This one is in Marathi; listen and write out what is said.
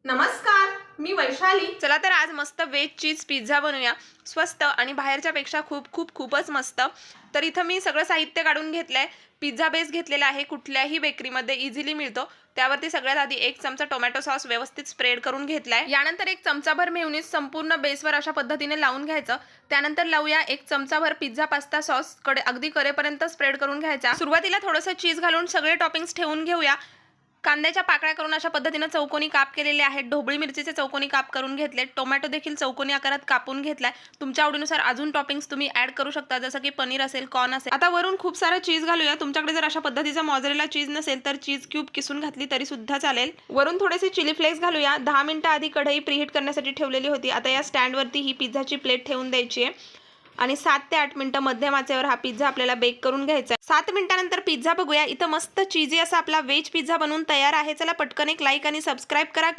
नमस्कार, मी वैशाली। चला तर आज मस्त वेज चीज पिझ्झा बनवूया। स्वस्त आणि बाहेरच्या पेक्षा खूपच मस्त। तर इथं मी सगळं साहित्य काढून घेतलंय। पिझ्झा बेस घेतलेला आहे, कुठल्याही बेकरीमध्ये इझिली मिळतो। त्यावरती सगळ्यात आधी 1 चमचा टोमॅटो सॉस व्यवस्थित स्प्रेड करून घेतलाय। यानंतर 1 चमचाभर मेयोनीज संपूर्ण बेसवर अशा पद्धतीने लावून घ्यायचं। त्यानंतर लावूया 1 चमचाभर पिझ्झा पास्ता सॉस अगदी करेपर्यंत स्प्रेड करून घ्यायचा। सुरुवातीला थोडंसं चीज घालून सगळे टॉपिंग्स ठेवून घेऊया। कांद्याच्या पाकळ्या करून अशा पद्धतीने चौकोनी काप केलेले आहेत। ढोबळी मिरचीचे चौकोनी काप करून घेतले। टोमॅटो देखील चौकोनी आकारात कापून घेतलाय। तुमच्या आवडीनुसार अजून टॉपिंग्स तुम्ही ऍड करू शकता, जसं की पनीर असेल, कॉर्न असेल। आता वरून खूप सारा चीज घालूया। तुमच्याकडे जर अशा पद्धतीचा मोझरेला चीज नसेल तर चीज क्यूब किसून घातली तरी सुद्धा चालेल। वरून थोडेसे चिली फ्लेक्स घालूया। 10 मिनिटं आधी कढई प्रीहीट करण्यासाठी ठेवलेली होती। आता या स्टँडवरती ही पिझ्झाची प्लेट ठेवून द्यायची आहे आणि 7 ते 8 मिनिटं मध्यम आचेवर हा पिझ्झा आपल्याला बेक करून घ्यायचा आहे। 7 मिनिटांनंतर पिझ्झा बघूया। इथं मस्त चीजी असा आपला वेज पिझ्झा बनवून तयार आहे। चला पटकन एक लाईक आणि सबस्क्राईब करा की